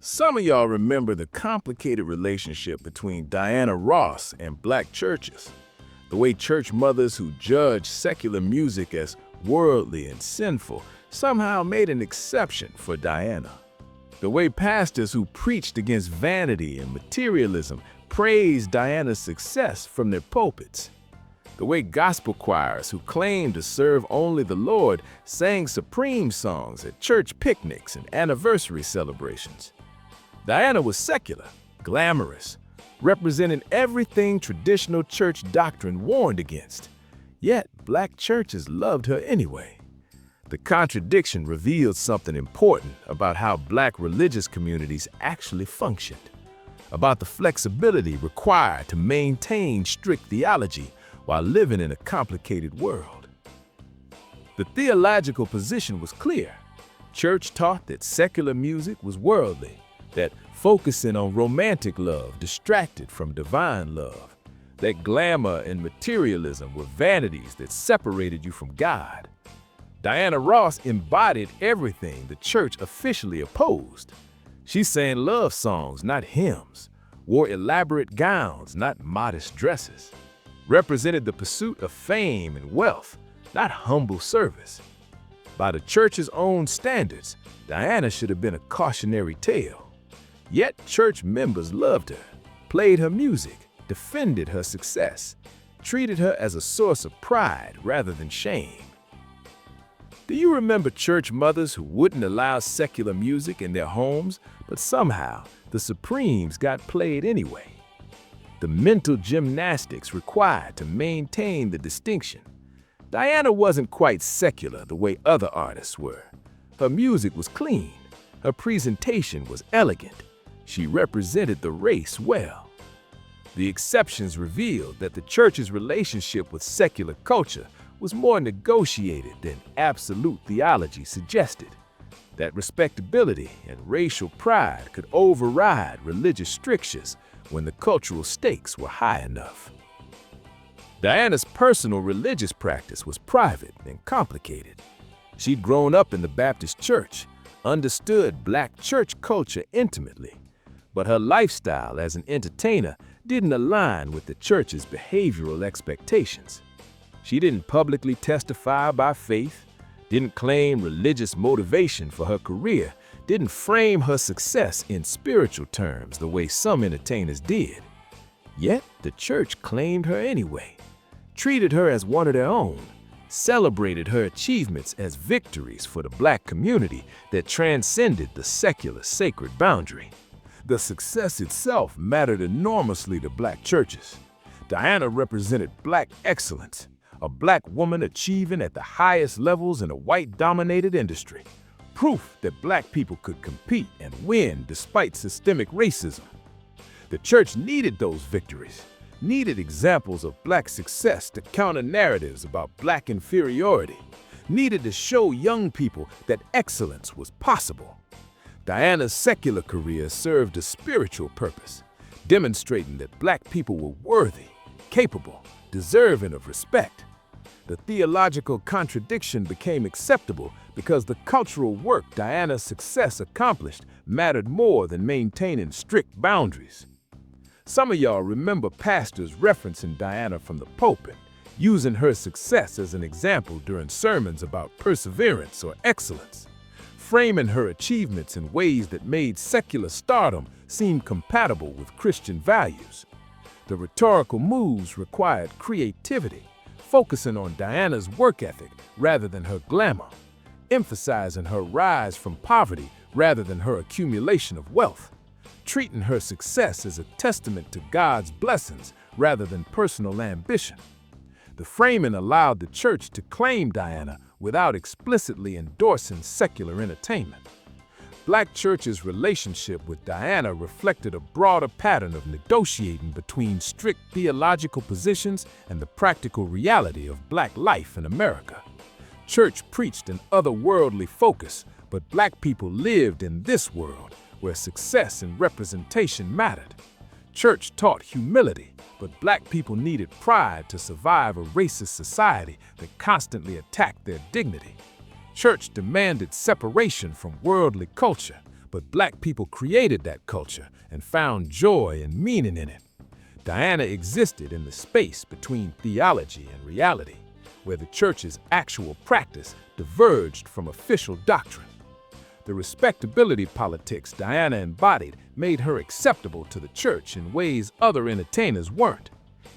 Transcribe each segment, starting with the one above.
Some of y'all remember the complicated relationship between Diana Ross and black churches. The way church mothers who judged secular music as worldly and sinful somehow made an exception for Diana. The way pastors who preached against vanity and materialism praised Diana's success from their pulpits. The way gospel choirs who claimed to serve only the Lord sang supreme songs at church picnics and anniversary celebrations. Diana was secular, glamorous, representing everything traditional church doctrine warned against. Yet, black churches loved her anyway. The contradiction revealed something important about how black religious communities actually functioned, about the flexibility required to maintain strict theology while living in a complicated world. The theological position was clear. Church taught that secular music was worldly, that focusing on romantic love distracted from divine love, that glamour and materialism were vanities that separated you from God. Diana Ross embodied everything the church officially opposed. She sang love songs, not hymns, wore elaborate gowns, not modest dresses, represented the pursuit of fame and wealth, not humble service. By the church's own standards, Diana should have been a cautionary tale. Yet church members loved her, played her music, defended her success, treated her as a source of pride rather than shame. Do you remember church mothers who wouldn't allow secular music in their homes, but somehow the Supremes got played anyway? The mental gymnastics required to maintain the distinction. Diana wasn't quite secular the way other artists were. Her music was clean. Her presentation was elegant. She represented the race well. The exceptions revealed that the church's relationship with secular culture was more negotiated than absolute theology suggested, that respectability and racial pride could override religious strictures when the cultural stakes were high enough. Diana's personal religious practice was private and complicated. She'd grown up in the Baptist church, understood black church culture intimately, but her lifestyle as an entertainer didn't align with the church's behavioral expectations. She didn't publicly testify by faith, didn't claim religious motivation for her career, didn't frame her success in spiritual terms the way some entertainers did. Yet the church claimed her anyway, treated her as one of their own, celebrated her achievements as victories for the black community that transcended the secular sacred boundary. The success itself mattered enormously to black churches. Diana represented black excellence, a black woman achieving at the highest levels in a white-dominated industry, proof that black people could compete and win despite systemic racism. The church needed those victories, needed examples of black success to counter narratives about black inferiority, needed to show young people that excellence was possible. Diana's secular career served a spiritual purpose, demonstrating that black people were worthy, capable, deserving of respect. The theological contradiction became acceptable because the cultural work Diana's success accomplished mattered more than maintaining strict boundaries. Some of y'all remember pastors referencing Diana from the pulpit, using her success as an example during sermons about perseverance or excellence, framing her achievements in ways that made secular stardom seem compatible with Christian values. The rhetorical moves required creativity, focusing on Diana's work ethic rather than her glamour, emphasizing her rise from poverty rather than her accumulation of wealth, treating her success as a testament to God's blessings rather than personal ambition. The framing allowed the church to claim Diana without explicitly endorsing secular entertainment. Black churches' relationship with Diana reflected a broader pattern of negotiating between strict theological positions and the practical reality of black life in America. Church preached an otherworldly focus, but black people lived in this world where success and representation mattered. Church taught humility, but black people needed pride to survive a racist society that constantly attacked their dignity. Church demanded separation from worldly culture, but black people created that culture and found joy and meaning in it. Diana existed in the space between theology and reality, where the church's actual practice diverged from official doctrine. The respectability politics Diana embodied made her acceptable to the church in ways other entertainers weren't.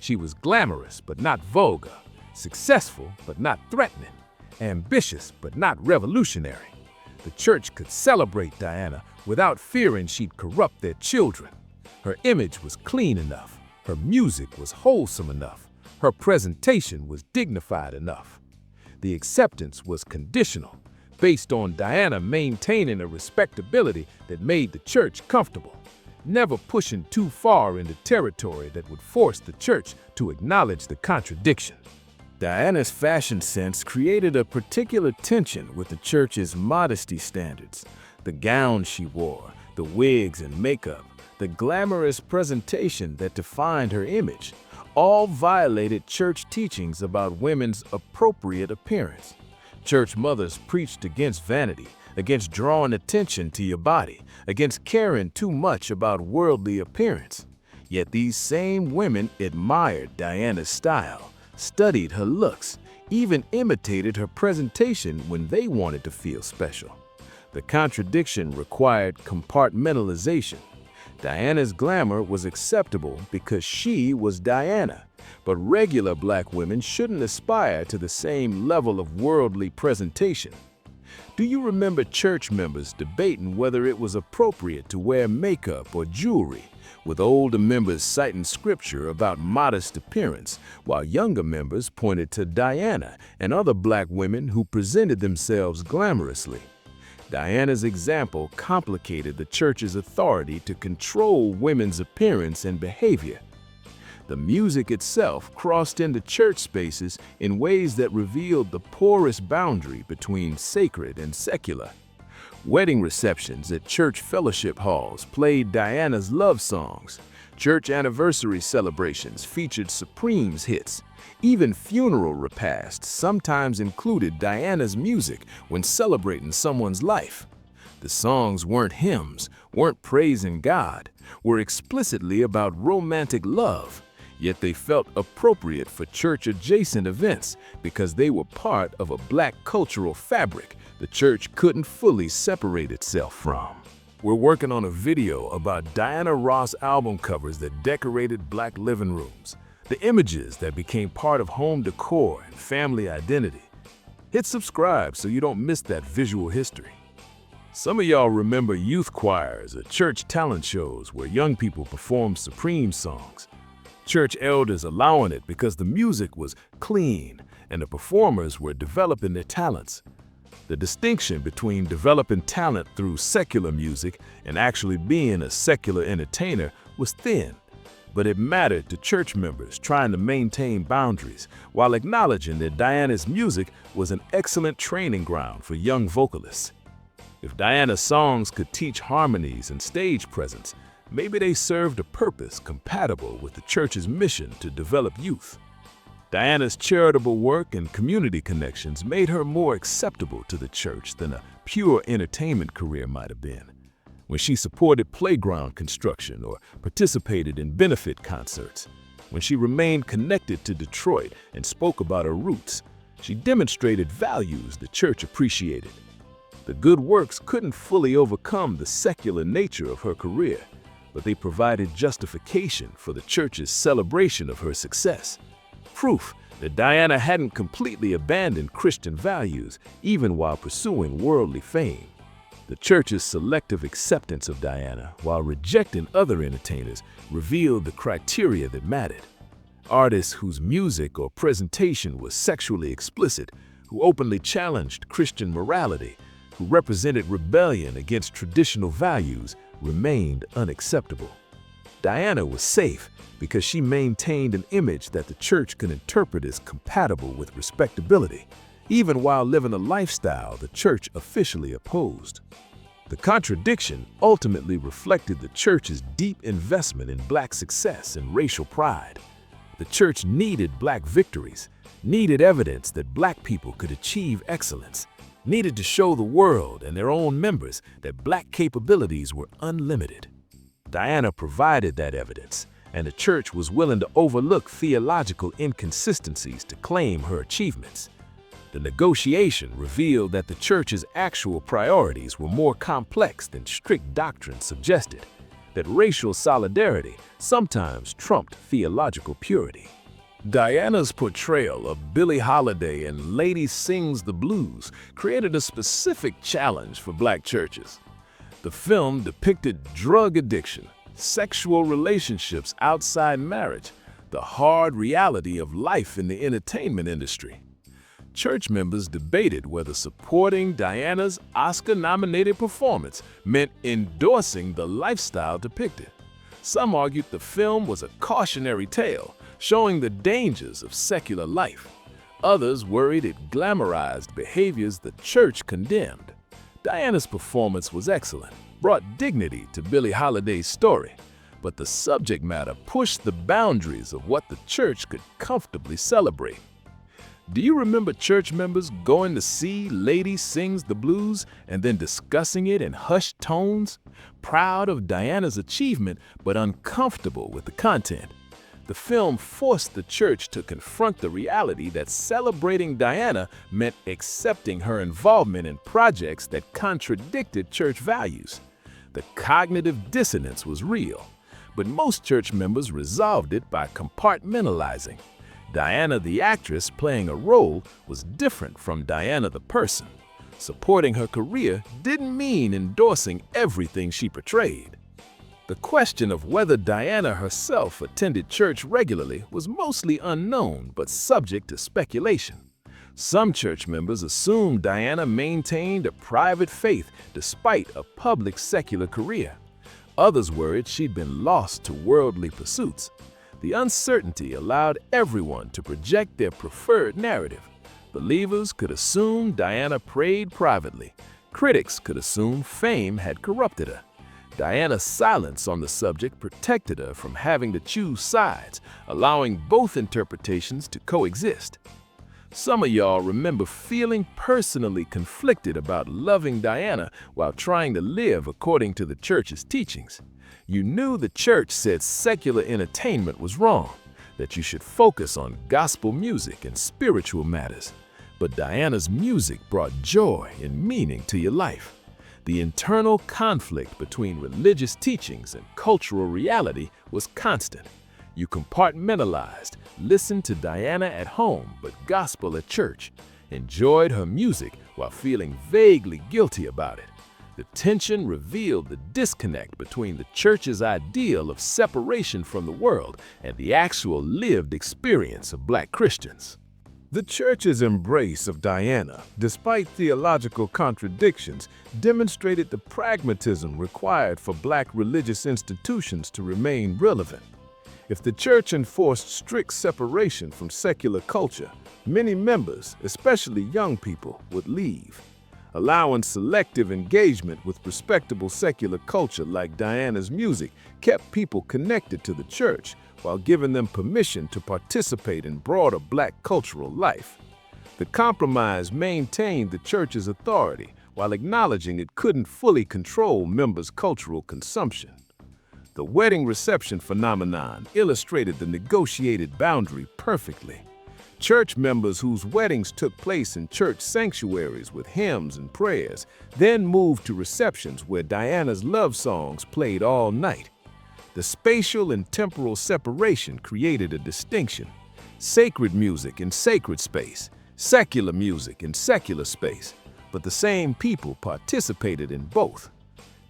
She was glamorous but not vulgar, successful but not threatening, ambitious but not revolutionary. The church could celebrate Diana without fearing she'd corrupt their children. Her image was clean enough, her music was wholesome enough, her presentation was dignified enough. The acceptance was conditional, based on Diana maintaining a respectability that made the church comfortable, never pushing too far into territory that would force the church to acknowledge the contradiction. Diana's fashion sense created a particular tension with the church's modesty standards. The gowns she wore, the wigs and makeup, the glamorous presentation that defined her image, all violated church teachings about women's appropriate appearance. Church mothers preached against vanity, against drawing attention to your body, against caring too much about worldly appearance. Yet these same women admired Diana's style, studied her looks, even imitated her presentation when they wanted to feel special. The contradiction required compartmentalization. Diana's glamour was acceptable because she was Diana, but regular black women shouldn't aspire to the same level of worldly presentation. Do you remember church members debating whether it was appropriate to wear makeup or jewelry, with older members citing scripture about modest appearance, while younger members pointed to Diana and other black women who presented themselves glamorously? Diana's example complicated the church's authority to control women's appearance and behavior. The music itself crossed into church spaces in ways that revealed the porous boundary between sacred and secular. Wedding receptions at church fellowship halls played Diana's love songs. Church anniversary celebrations featured Supreme's hits. Even funeral repasts sometimes included Diana's music when celebrating someone's life. The songs weren't hymns, weren't praising God, were explicitly about romantic love. Yet they felt appropriate for church-adjacent events because they were part of a black cultural fabric the church couldn't fully separate itself from. We're working on a video about Diana Ross album covers that decorated black living rooms, the images that became part of home decor and family identity. Hit subscribe so you don't miss that visual history. Some of y'all remember youth choirs or church talent shows where young people performed Supreme songs. Church elders allowing it because the music was clean and the performers were developing their talents. The distinction between developing talent through secular music and actually being a secular entertainer was thin, but it mattered to church members trying to maintain boundaries while acknowledging that Diana's music was an excellent training ground for young vocalists. If Diana's songs could teach harmonies and stage presence, maybe they served a purpose compatible with the church's mission to develop youth. Diana's charitable work and community connections made her more acceptable to the church than a pure entertainment career might have been. When she supported playground construction or participated in benefit concerts, when she remained connected to Detroit and spoke about her roots, she demonstrated values the church appreciated. The good works couldn't fully overcome the secular nature of her career, but they provided justification for the church's celebration of her success. Proof that Diana hadn't completely abandoned Christian values even while pursuing worldly fame. The church's selective acceptance of Diana while rejecting other entertainers revealed the criteria that mattered. Artists whose music or presentation was sexually explicit, who openly challenged Christian morality, who represented rebellion against traditional values, remained unacceptable. Diana was safe because she maintained an image that the church could interpret as compatible with respectability, even while living a lifestyle the church officially opposed. The contradiction ultimately reflected the church's deep investment in black success and racial pride. The church needed black victories, needed evidence that black people could achieve excellence, needed to show the world and their own members that Black capabilities were unlimited. Diana provided that evidence, and the church was willing to overlook theological inconsistencies to claim her achievements. The negotiation revealed that the church's actual priorities were more complex than strict doctrine suggested, that racial solidarity sometimes trumped theological purity. Diana's portrayal of Billie Holiday in Lady Sings the Blues created a specific challenge for Black churches. The film depicted drug addiction, sexual relationships outside marriage, the hard reality of life in the entertainment industry. Church members debated whether supporting Diana's Oscar-nominated performance meant endorsing the lifestyle depicted. Some argued the film was a cautionary tale, showing the dangers of secular life. Others worried it glamorized behaviors the church condemned. Diana's performance was excellent, brought dignity to Billie Holiday's story, but the subject matter pushed the boundaries of what the church could comfortably celebrate. Do you remember church members going to see Lady Sings the Blues and then discussing it in hushed tones, proud of Diana's achievement but uncomfortable with the content? The film forced the church to confront the reality that celebrating Diana meant accepting her involvement in projects that contradicted church values. The cognitive dissonance was real, but most church members resolved it by compartmentalizing. Diana the actress playing a role was different from Diana the person. Supporting her career didn't mean endorsing everything she portrayed. The question of whether Diana herself attended church regularly was mostly unknown but subject to speculation. Some church members assumed Diana maintained a private faith despite a public secular career. Others worried she'd been lost to worldly pursuits. The uncertainty allowed everyone to project their preferred narrative. Believers could assume Diana prayed privately. Critics could assume fame had corrupted her. Diana's silence on the subject protected her from having to choose sides, allowing both interpretations to coexist. Some of y'all remember feeling personally conflicted about loving Diana while trying to live according to the church's teachings. You knew the church said secular entertainment was wrong, that you should focus on gospel music and spiritual matters. But Diana's music brought joy and meaning to your life. The internal conflict between religious teachings and cultural reality was constant. You compartmentalized, listened to Diana at home but gospel at church, enjoyed her music while feeling vaguely guilty about it. The tension revealed the disconnect between the church's ideal of separation from the world and the actual lived experience of Black Christians. The church's embrace of Diana, despite theological contradictions, demonstrated the pragmatism required for Black religious institutions to remain relevant. If the church enforced strict separation from secular culture, many members, especially young people, would leave. Allowing selective engagement with respectable secular culture like Diana's music kept people connected to the church while giving them permission to participate in broader Black cultural life. The compromise maintained the church's authority while acknowledging it couldn't fully control members' cultural consumption. The wedding reception phenomenon illustrated the negotiated boundary perfectly. Church members whose weddings took place in church sanctuaries with hymns and prayers then moved to receptions where Diana's love songs played all night. The spatial and temporal separation created a distinction: sacred music in sacred space, secular music in secular space, but the same people participated in both.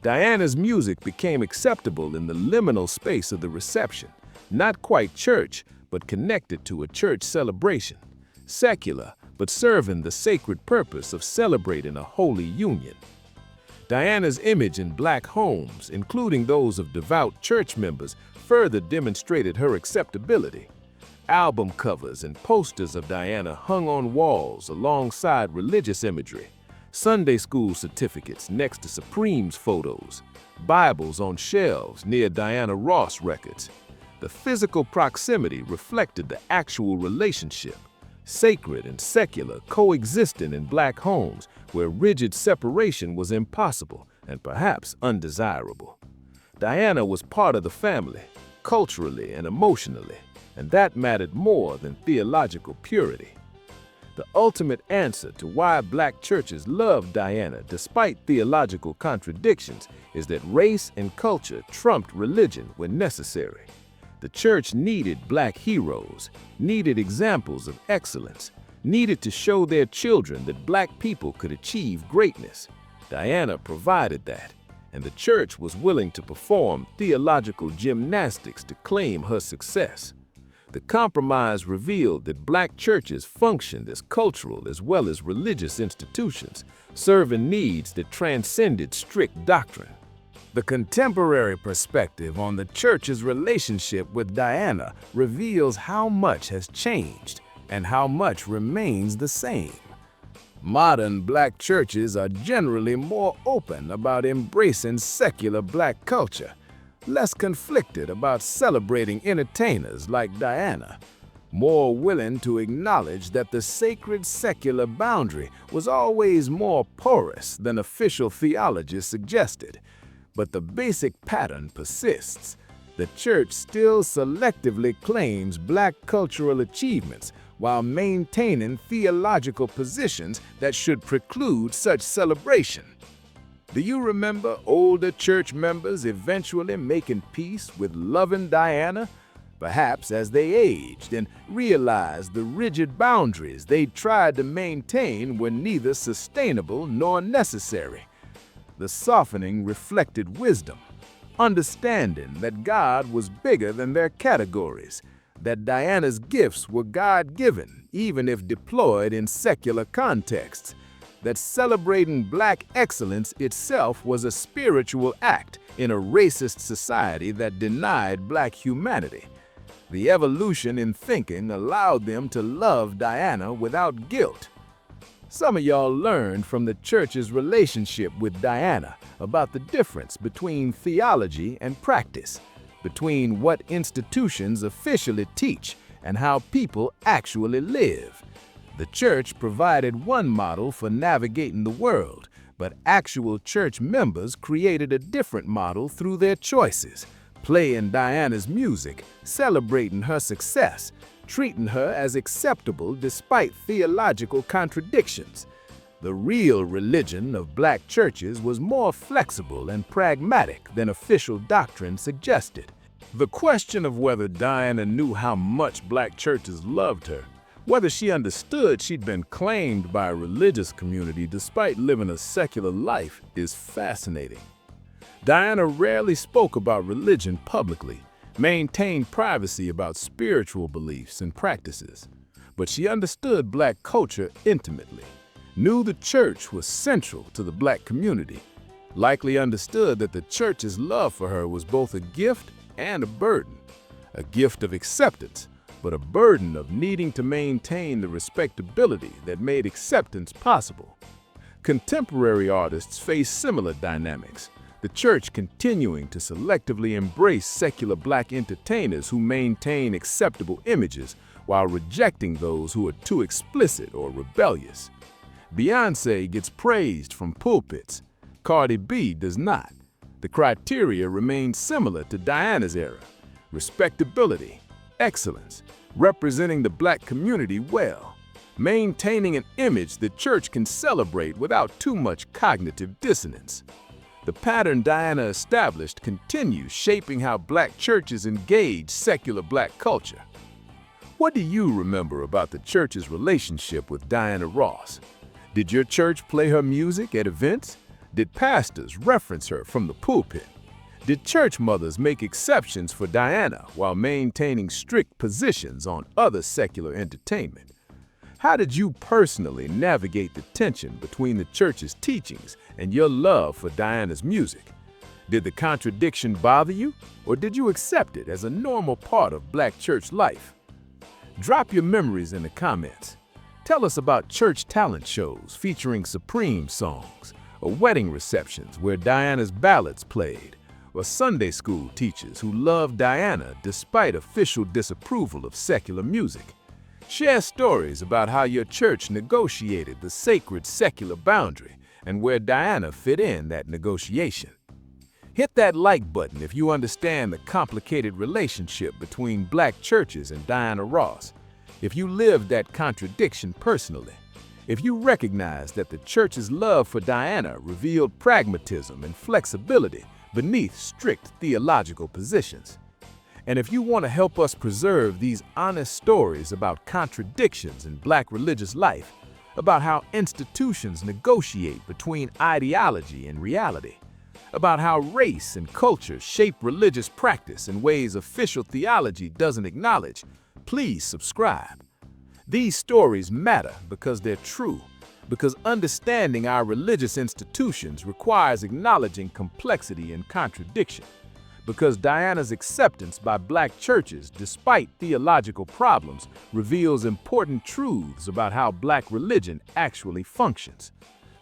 Diana's music became acceptable in the liminal space of the reception, not quite church, but connected to a church celebration, secular, but serving the sacred purpose of celebrating a holy union. Diana's image in Black homes, including those of devout church members, further demonstrated her acceptability. Album covers and posters of Diana hung on walls alongside religious imagery, Sunday school certificates next to Supreme's photos, Bibles on shelves near Diana Ross records. The physical proximity reflected the actual relationship. sacred and secular coexisting in black homes where rigid separation was impossible and perhaps undesirable. Diana was part of the family, culturally and emotionally, and that mattered more than theological purity. The ultimate answer to why black churches loved Diana despite theological contradictions is that race and culture trumped religion when necessary. The church needed black heroes, needed examples of excellence, needed to show their children that black people could achieve greatness. Diana provided that, and the church was willing to perform theological gymnastics to claim her success. The compromise revealed that black churches functioned as cultural as well as religious institutions, serving needs that transcended strict doctrine. The contemporary perspective on the church's relationship with Diana reveals how much has changed and how much remains the same. Modern black churches are generally more open about embracing secular black culture, less conflicted about celebrating entertainers like Diana, more willing to acknowledge that the sacred secular boundary was always more porous than official theology suggested. But the basic pattern persists. The church still selectively claims black cultural achievements while maintaining theological positions that should preclude such celebration. Do you remember older church members eventually making peace with loving Diana? Perhaps as they aged and realized the rigid boundaries they tried to maintain were neither sustainable nor necessary. The softening reflected wisdom, understanding that God was bigger than their categories, that Diana's gifts were God-given, even if deployed in secular contexts, that celebrating black excellence itself was a spiritual act in a racist society that denied black humanity. The evolution in thinking allowed them to love Diana without guilt. Some of y'all learned from the church's relationship with Diana about the difference between theology and practice, between what institutions officially teach and how people actually live. The church provided one model for navigating the world, but actual church members created a different model through their choices, playing Diana's music, celebrating her success, treating her as acceptable despite theological contradictions. The real religion of black churches was more flexible and pragmatic than official doctrine suggested. The question of whether Diana knew how much black churches loved her, whether she understood she'd been claimed by a religious community despite living a secular life, is fascinating. Diana rarely spoke about religion publicly, maintained privacy about spiritual beliefs and practices, but she understood black culture intimately, knew the church was central to the black community, likely understood that the church's love for her was both a gift and a burden, a gift of acceptance, but a burden of needing to maintain the respectability that made acceptance possible. Contemporary artists face similar dynamics, the church continuing to selectively embrace secular black entertainers who maintain acceptable images while rejecting those who are too explicit or rebellious. Beyoncé gets praised from pulpits. Cardi B does not. The criteria remain similar to Diana's era: respectability, excellence, representing the black community well, maintaining an image the church can celebrate without too much cognitive dissonance. The pattern Diana established continues shaping how black churches engage secular black culture. What do you remember about the church's relationship with Diana Ross? Did your church play her music at events? Did pastors reference her from the pulpit? Did church mothers make exceptions for Diana while maintaining strict positions on other secular entertainment? How did you personally navigate the tension between the church's teachings and your love for Diana's music? Did the contradiction bother you, or did you accept it as a normal part of black church life? Drop your memories in the comments. Tell us about church talent shows featuring Supreme songs, or wedding receptions where Diana's ballads played, or Sunday school teachers who loved Diana despite official disapproval of secular music. Share stories about how your church negotiated the sacred secular boundary and where Diana fit in that negotiation. Hit that like button if you understand the complicated relationship between black churches and Diana Ross, if you lived that contradiction personally, if you recognize that the church's love for Diana revealed pragmatism and flexibility beneath strict theological positions. And if you want to help us preserve these honest stories about contradictions in black religious life, about how institutions negotiate between ideology and reality, about how race and culture shape religious practice in ways official theology doesn't acknowledge, please subscribe. These stories matter because they're true, because understanding our religious institutions requires acknowledging complexity and contradiction, because Diana's acceptance by black churches, despite theological problems, reveals important truths about how black religion actually functions.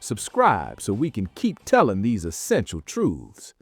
Subscribe so we can keep telling these essential truths.